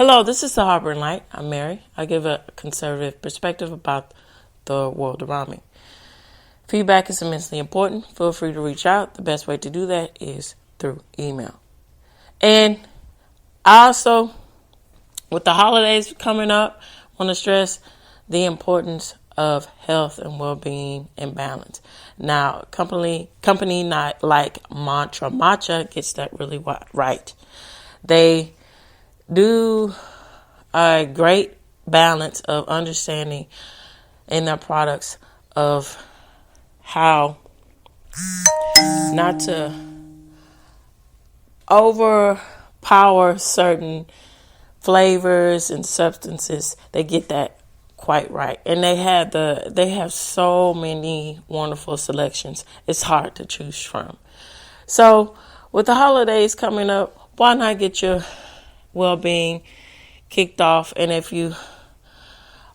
Hello, this is the Harboring Light. I'm Mary. I give a conservative perspective about the world around me. Feedback is immensely important. Feel free to reach out. The best way to do that is through email. And I also, with the holidays coming up, want to stress the importance of health and well-being and balance. Now, company not like Matcha gets that really right. They do a great balance of understanding in their products of how not to overpower certain flavors and substances. They get that quite right, and they have so many wonderful selections. It's hard to choose from. So, with the holidays coming up, why not get your well-being kicked off? And if you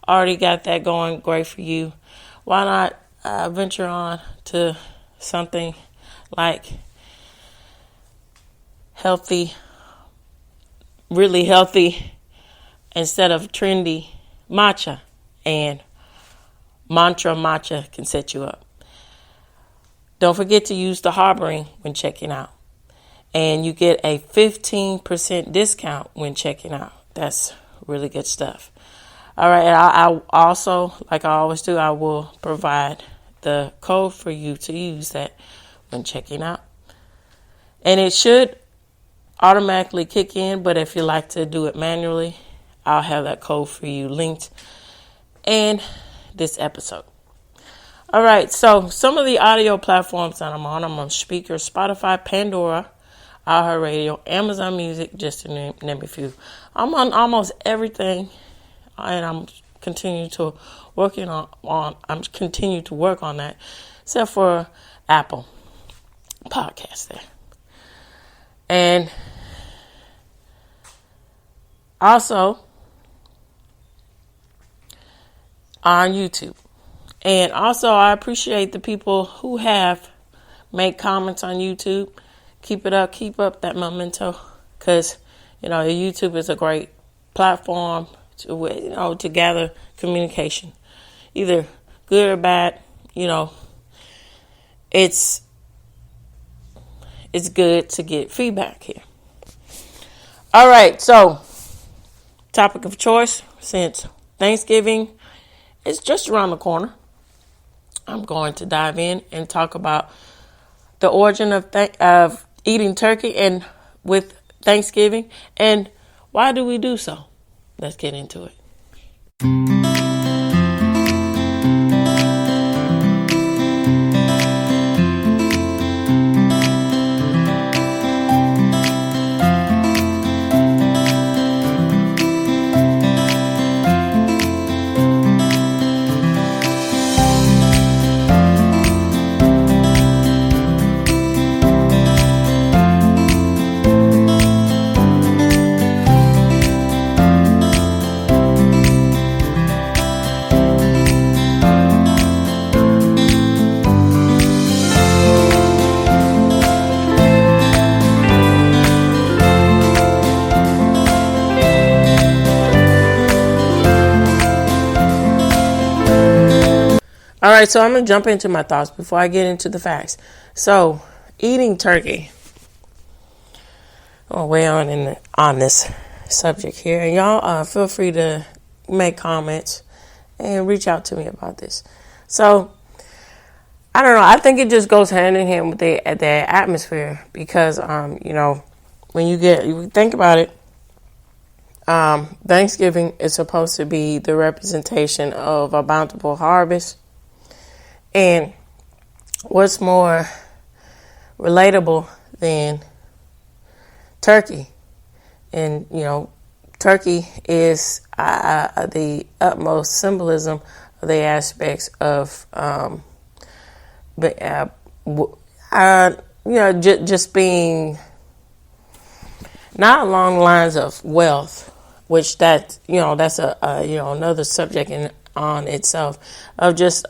already got that going, great for you. Why not venture on to something like healthy, really healthy, instead of trendy matcha? And Matcha can set you up. Don't forget to use the Harboring when checking out. And you get a 15% discount when checking out. That's really good stuff. All right. And I also, like I always do, I will provide the code for you to use that when checking out. And it should automatically kick in, but if you like to do it manually, I'll have that code for you linked in this episode. All right. So some of the audio platforms that I'm on Speaker, Spotify, Pandora, iHeartRadio, Amazon Music, just to name a few. I'm on almost everything, and I'm continuing to work on that, except for Apple Podcast there, and also on YouTube. And also, I appreciate the people who have made comments on YouTube. Keep it up. Keep up that memento, because, YouTube is a great platform to gather communication, either good or bad. It's good to get feedback here. All right. So, topic of choice, since Thanksgiving is just around the corner, I'm going to dive in and talk about the origin of eating turkey and with Thanksgiving, and why do we do so? Let's get into it. All right, so I'm going to jump into my thoughts before I get into the facts. So, eating turkey. Way on this subject here. And y'all feel free to make comments and reach out to me about this. So, I don't know. I think it just goes hand in hand with the atmosphere, because, when you think about it, Thanksgiving is supposed to be the representation of a bountiful harvest. And what's more relatable than turkey? And, turkey is the utmost symbolism of the aspects of, just being not along the lines of wealth, which that's another subject on itself, of just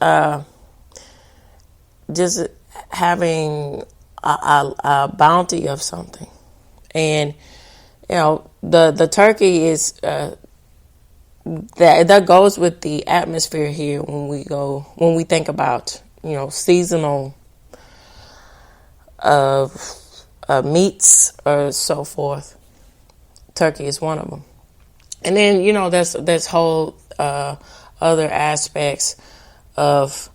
having a bounty of something. And, the turkey is that goes with the atmosphere here when we think about seasonal meats or so forth. Turkey is one of them. And then there's whole other aspects of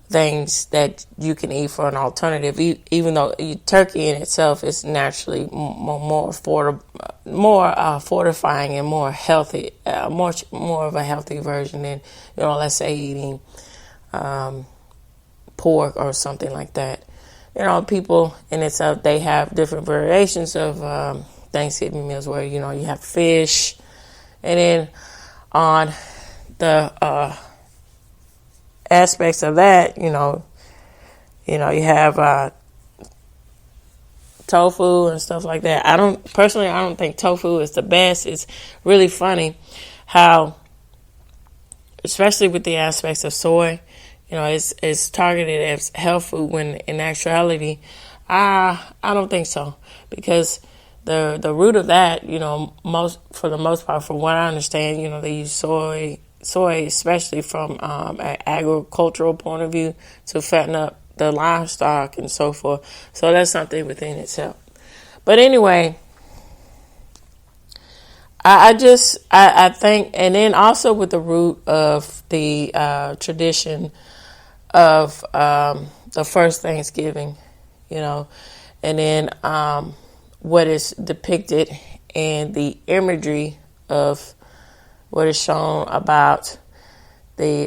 things that you can eat for an alternative, even though turkey in itself is naturally more fortifying and more healthy, more of a healthy version than let's say eating pork or something like that. People in itself, they have different variations of Thanksgiving meals where you have fish, and then on the aspects of that, you have tofu and stuff like that. I don't think tofu is the best. It's really funny how, especially with the aspects of soy, it's targeted as health food when in actuality, I don't think so, because the root of that, for the most part, from what I understand, they use soy, especially from an agricultural point of view, to fatten up the livestock and so forth. So that's something within itself. But anyway, I think, and then also with the root of the tradition of the first Thanksgiving, and then what is depicted in the imagery of what is shown about the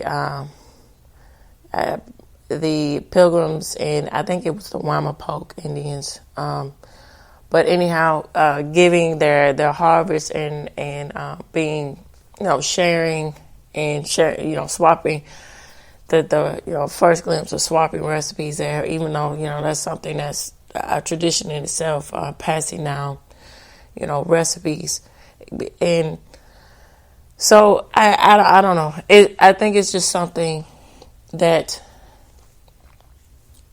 Pilgrims, and I think it was the Wamapoke Indians. But anyhow, giving their harvest and being sharing and swapping the first glimpse of swapping recipes there, even though that's something that's a tradition in itself, passing down recipes. And so I don't know. I think it's just something that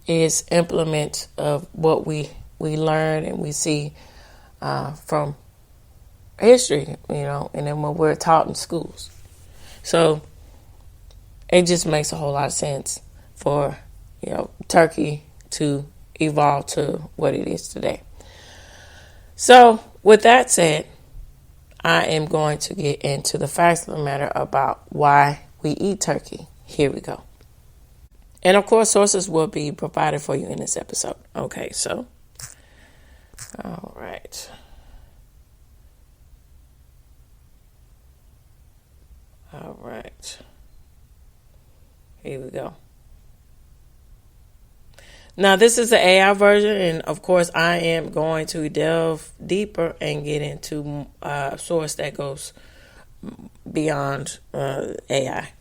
is implement of what we learn and we see from history, and then what we're taught in schools. So it just makes a whole lot of sense for turkey to evolve to what it is today. So with that said, I am going to get into the facts of the matter about why we eat turkey. Here we go. And of course, sources will be provided for you in this episode. Okay, so, all right. All right. Here we go. Now, this is the AI version, and of course, I am going to delve deeper and get into a source that goes beyond AI.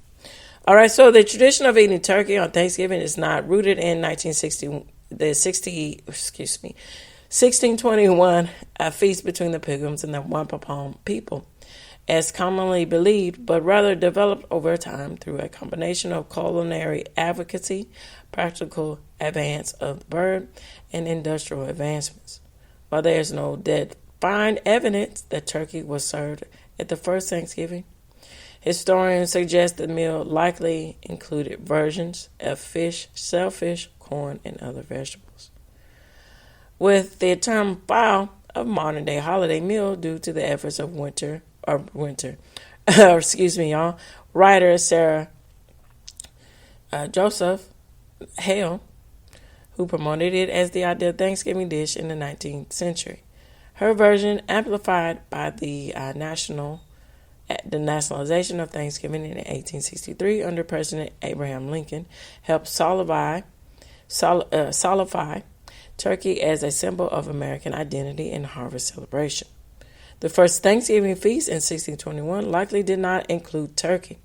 All right, so the tradition of eating turkey on Thanksgiving is not rooted in 1621, a feast between the Pilgrims and the Wampanoag people, as commonly believed, but rather developed over time through a combination of culinary advocacy, practical advance of the bird, and industrial advancements. While there is no defined evidence that turkey was served at the first Thanksgiving, historians suggest the meal likely included versions of fish, shellfish, corn, and other vegetables, with the term fowl a modern-day holiday meal due to the efforts of writer Sarah Joseph Hale, who promoted it as the ideal Thanksgiving dish in the 19th century. Her version, amplified by the nationalization of Thanksgiving in 1863 under President Abraham Lincoln, helped solidify turkey as a symbol of American identity and harvest celebration. The first Thanksgiving feast in 1621 likely did not include turkey.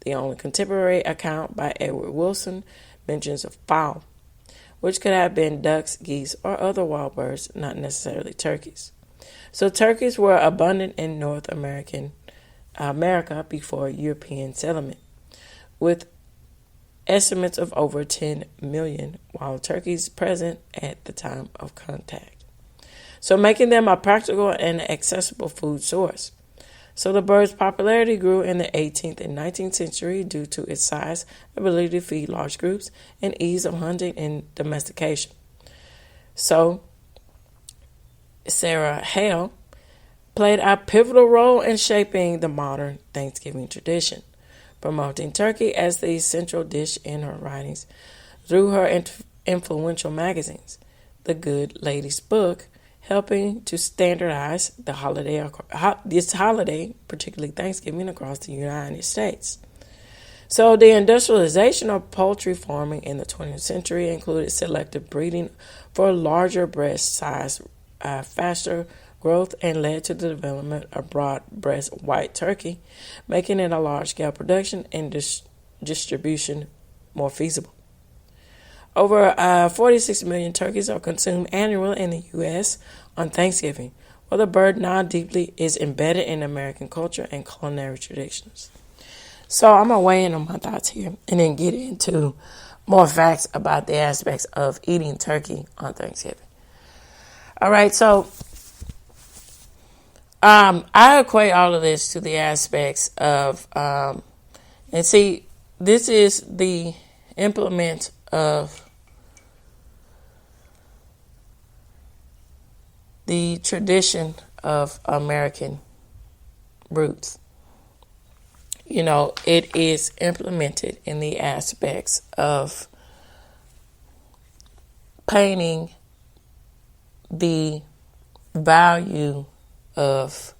The only contemporary account by Edward Wilson mentions of fowl, which could have been ducks, geese, or other wild birds, not necessarily turkeys. So turkeys were abundant in North America before European settlement, with estimates of over 10 million wild turkeys present at the time of contact. so making them a practical and accessible food source. So the bird's popularity grew in the 18th and 19th century due to its size, ability to feed large groups, and ease of hunting and domestication. So Sarah Hale played a pivotal role in shaping the modern Thanksgiving tradition, promoting turkey as the central dish in her writings through her influential magazines. The Good Lady's Book, helping to standardize this holiday, particularly Thanksgiving, across the United States. So the industrialization of poultry farming in the 20th century included selective breeding for larger breast size, faster growth, and led to the development of broad breast white turkey, making it a large-scale production and distribution more feasible. Over 46 million turkeys are consumed annually in the U.S. on Thanksgiving, where the bird now deeply is embedded in American culture and culinary traditions. So I'm going to weigh in on my thoughts here and then get into more facts about the aspects of eating turkey on Thanksgiving. All right, so I equate all of this to the aspects of, and see, this is the implement of the tradition of American roots. You know, it is implemented in the aspects of painting the value of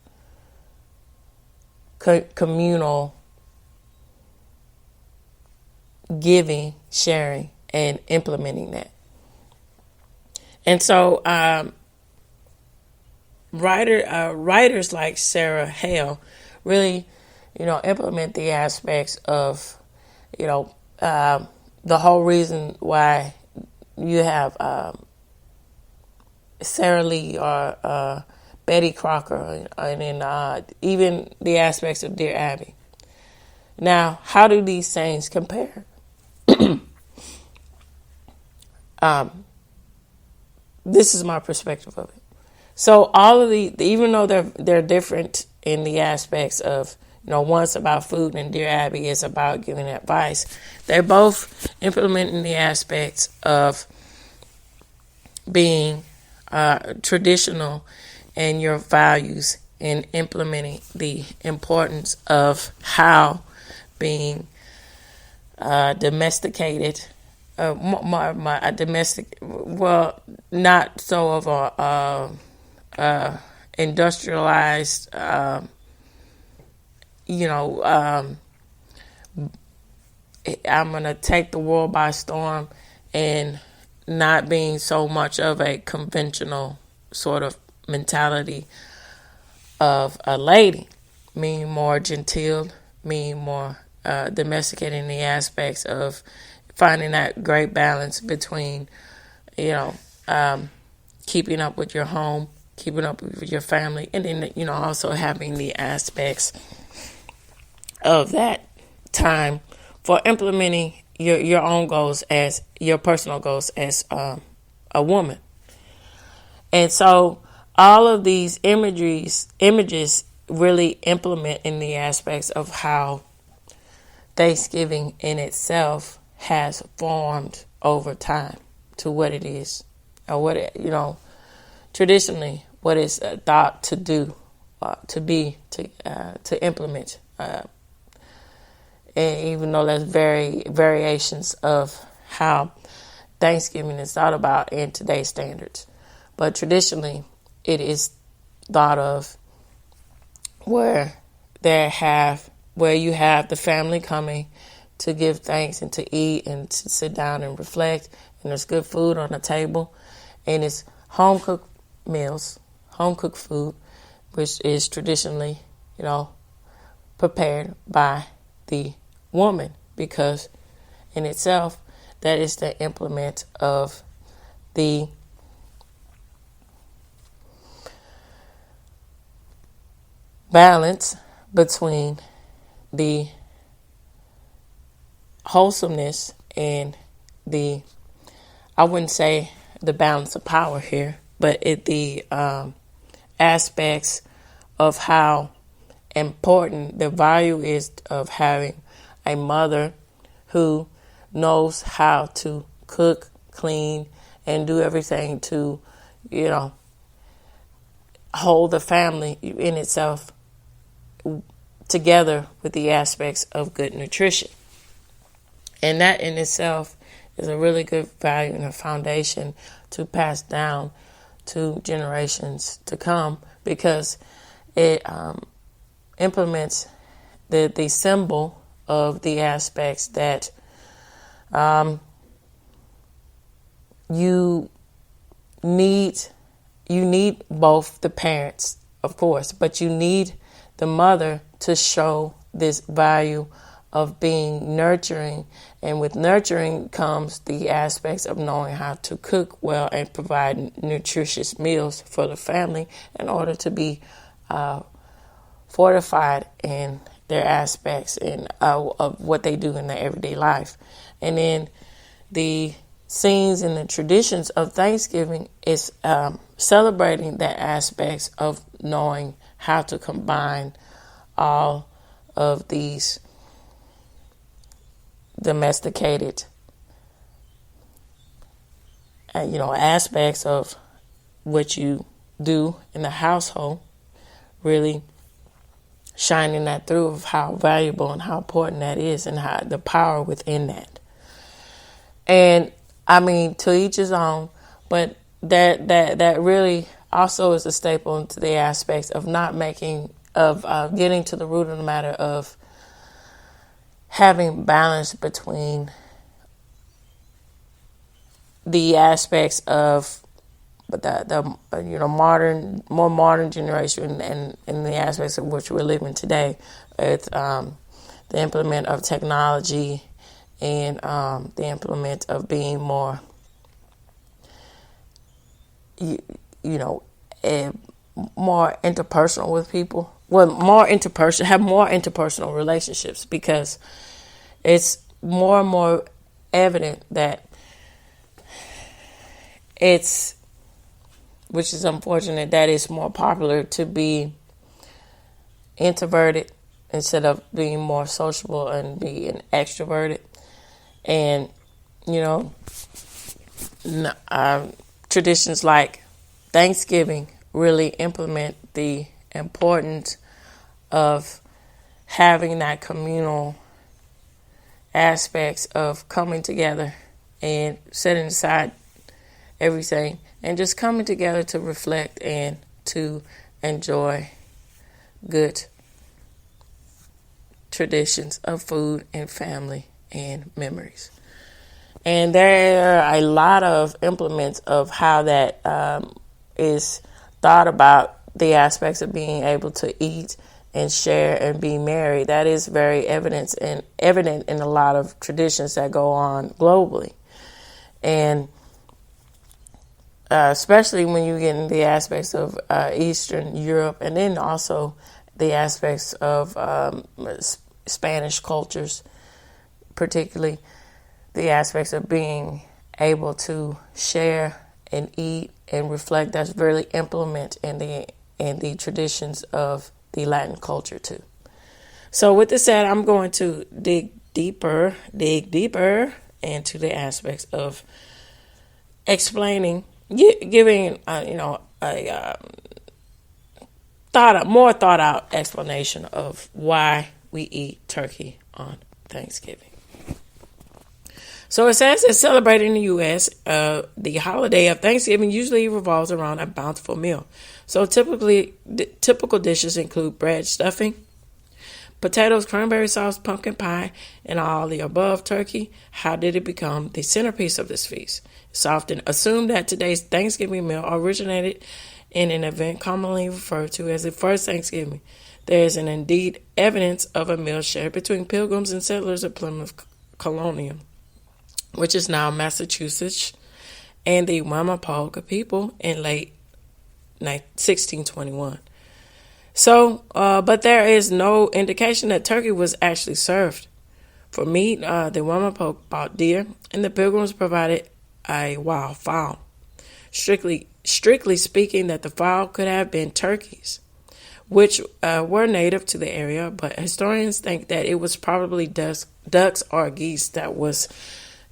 communal giving, sharing, and implementing that. And so writers like Sarah Hale really, implement the aspects of, the whole reason why you have Sarah Lee or Betty Crocker, and then even the aspects of Dear Abby. Now, how do these things compare? This is my perspective of it. So all of even though they're different in the aspects of, one's about food and Dear Abby is about giving advice, they're both implementing the aspects of being traditional and your values in implementing the importance of how being domesticated, not so of a industrialized, I'm going to take the world by storm, and not being so much of a conventional sort of mentality of a lady, meaning more genteel, meaning more domesticating the aspects of finding that great balance between, keeping up with your home, keeping up with your family, and then, also having the aspects of that time for implementing your own goals as your personal goals as a woman. And so all of these images really implement in the aspects of how Thanksgiving in itself has formed over time to what it is, or what it, traditionally what it's thought to do, to implement. And even though there's variations of how Thanksgiving is thought about in today's standards, but traditionally it is thought of where you have the family coming to give thanks and to eat and to sit down and reflect, and there's good food on the table, and it's home cooked meals, home cooked food, which is traditionally, prepared by the woman, because in itself that is the implement of the balance between the wholesomeness and I wouldn't say the balance of power here, the aspects of how important the value is of having a mother who knows how to cook, clean, and do everything to, hold the family in itself together with the aspects of good nutrition. And that in itself is a really good value and a foundation to pass down to generations to come, because it implements the symbol of the aspects that you need both the parents, of course, but you need the mother to show this value of being nurturing. And with nurturing comes the aspects of knowing how to cook well and provide nutritious meals for the family in order to be fortified in their aspects and of what they do in their everyday life. And then the scenes and the traditions of Thanksgiving is celebrating the aspects of knowing how to combine all of these domesticated aspects of what you do in the household, really shining that through of how valuable and how important that is and how the power within that. And I mean, to each his own, but that really also is a staple into the aspects of getting to the root of the matter of having balance between the aspects of the more modern generation and the aspects of which we're living today, with the implement of technology and the implement of being more more interpersonal with people. Well, have more interpersonal relationships, because it's more and more evident that which is unfortunate, that it's more popular to be introverted instead of being more sociable and being extroverted. And, traditions like Thanksgiving really implement the importance of having that communal aspects of coming together and setting aside everything and just coming together to reflect and to enjoy good traditions of food and family and memories. And there are a lot of implements of how that is thought about, the aspects of being able to eat and share and be merry. That is very evident in a lot of traditions that go on globally. And especially when you get into the aspects of Eastern Europe, and then also the aspects of Spanish cultures, particularly the aspects of being able to share and eat and reflect. That's really implement in the traditions of the Latin culture too. So with this said, I'm going to dig deeper into the aspects of explaining, giving a more thought out explanation of why we eat turkey on Thanksgiving. So it says it's celebrated in the U.S. The holiday of Thanksgiving usually revolves around a bountiful meal. So typical dishes include bread stuffing, potatoes, cranberry sauce, pumpkin pie, and all the above. Turkey. How did it become the centerpiece of this feast? It's often assumed that today's Thanksgiving meal originated in an event commonly referred to as the first Thanksgiving. There is indeed evidence of a meal shared between pilgrims and settlers of Plymouth Colonial, which is now Massachusetts, and the Wamapoga people in late 1621. So, but there is no indication that turkey was actually served. For meat, the Wamapoga bought deer, and the pilgrims provided a wild fowl. Strictly strictly speaking, that the fowl could have been turkeys, which were native to the area, but historians think that it was probably ducks or geese that was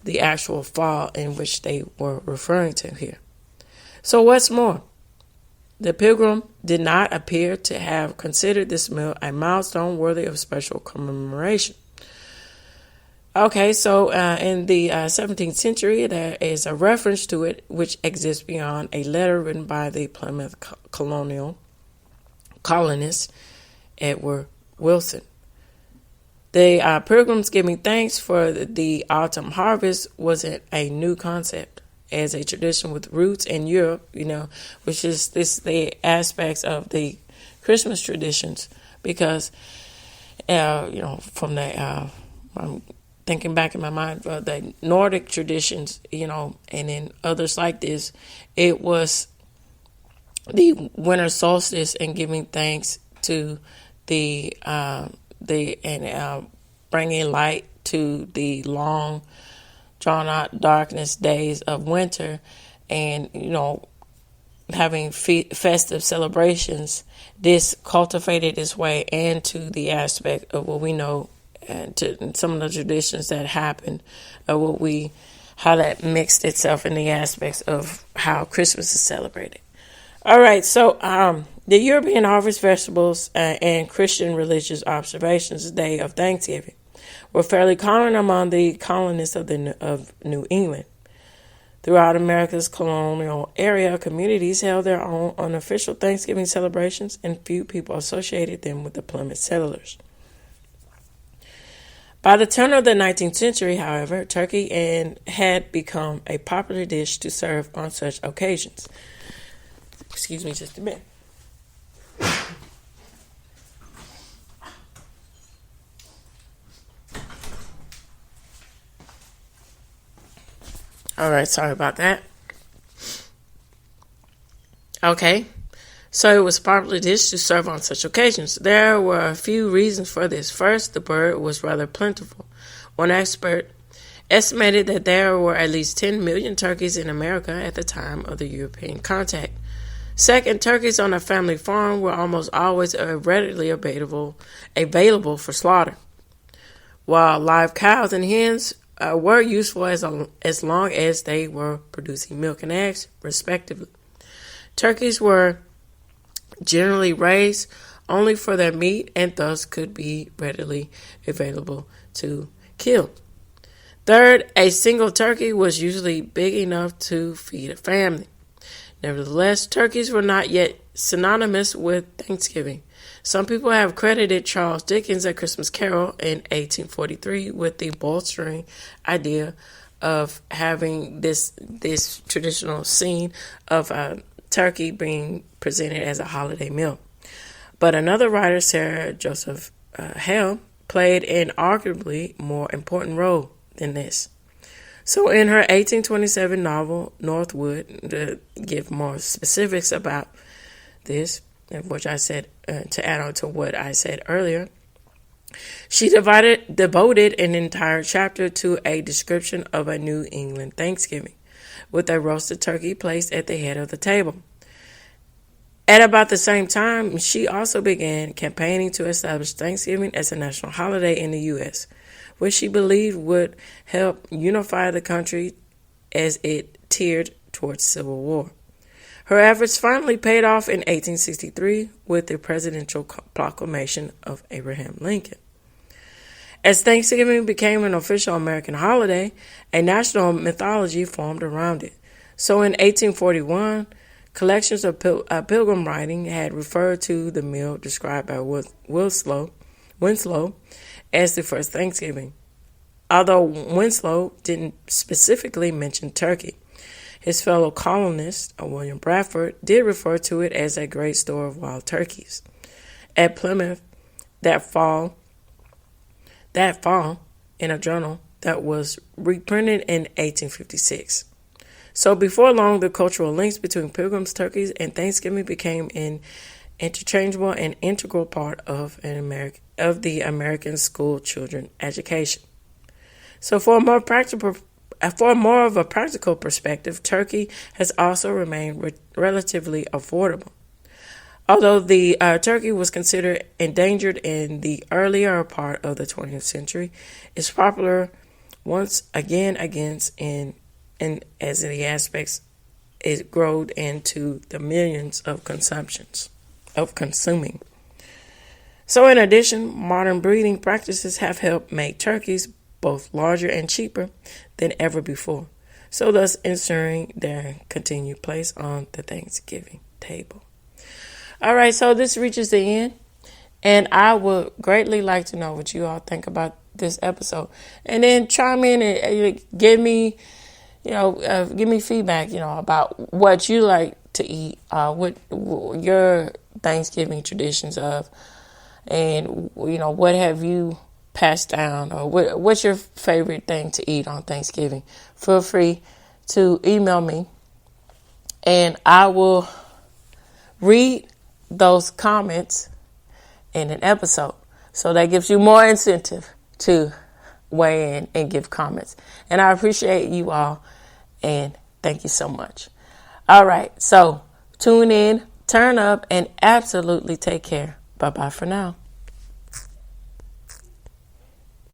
the actual fowl in which they were referring to here. So what's more, the Pilgrim did not appear to have considered this meal a milestone worthy of special commemoration. Okay, so in the 17th century, there is a reference to it which exists beyond a letter written by the Plymouth colonist Edward Wilson. The Pilgrims giving thanks for the autumn harvest wasn't a new concept, as a tradition with roots in Europe, which is the aspects of the Christmas traditions, because, from the, I'm thinking back in my mind, the Nordic traditions, and then others like this, it was the winter solstice and giving thanks to bringing light to the long drawn out darkness days of winter, and having festive celebrations. This cultivated its way into the aspect of what we know, and to some of the traditions that happened, how that mixed itself in the aspects of how Christmas is celebrated. All right, so the European harvest festivals and Christian religious observations, the day of Thanksgiving, were fairly common among the colonists of New England. Throughout America's colonial area, communities held their own unofficial Thanksgiving celebrations, and few people associated them with the Plymouth settlers. By the turn of the 19th century, however, turkey had become a popular dish to serve on such occasions. Excuse me just a minute. All right, sorry about that. Okay, so it was a popular dish to serve on such occasions. There were a few reasons for this. First, the bird was rather plentiful. One expert estimated that there were at least 10 million turkeys in America at the time of the European contact. Second, turkeys on a family farm were almost always readily available for slaughter, while live cows and hens were useful as long as they were producing milk and eggs, respectively. Turkeys were generally raised only for their meat and thus could be readily available to kill. Third, a single turkey was usually big enough to feed a family. Nevertheless, turkeys were not yet synonymous with Thanksgiving. Some people have credited Charles Dickens' A Christmas Carol in 1843 with the bolstering idea of having this traditional scene of a turkey being presented as a holiday meal. But another writer, Sarah Joseph Hale, played an arguably more important role than this. So in her 1827 novel, Northwood, to give more specifics about this, which I said, to add on to what I said earlier, she devoted an entire chapter to a description of a New England Thanksgiving, with a roasted turkey placed at the head of the table. At about the same time, she also began campaigning to establish Thanksgiving as a national holiday in the U.S., which she believed would help unify the country as it tiered towards civil war. Her efforts finally paid off in 1863 with the presidential proclamation of Abraham Lincoln. As Thanksgiving became an official American holiday, a national mythology formed around it. So in 1841, collections of Pilgrim writing had referred to the meal described by Winslow as the first Thanksgiving, although Winslow didn't specifically mention turkey. His fellow columnist, William Bradford, did refer to it as a great store of wild turkeys. At Plymouth that fall in a journal that was reprinted in 1856. So before long, the cultural links between Pilgrim's turkeys and Thanksgiving became an interchangeable and integral part of the American school children education. So for a more practical for more of a practical perspective, turkey has also remained relatively affordable. Although the turkey was considered endangered in the earlier part of the 20th century, it's popular once again as the aspects it growed into the millions of consuming. So in addition, modern breeding practices have helped make turkeys both larger and cheaper than ever before, so thus ensuring their continued place on the Thanksgiving table. All right, so this reaches the end, and I would greatly like to know what you all think about this episode, and then chime in and give me feedback, about what you like to eat, what your Thanksgiving traditions of, and what have you passed down, or what's your favorite thing to eat on Thanksgiving. Feel free to email me, and I will read those comments in an episode. So that gives you more incentive to weigh in and give comments. And I appreciate you all, and thank you so much. All right, so tune in, turn up, and absolutely take care. Bye-bye for now.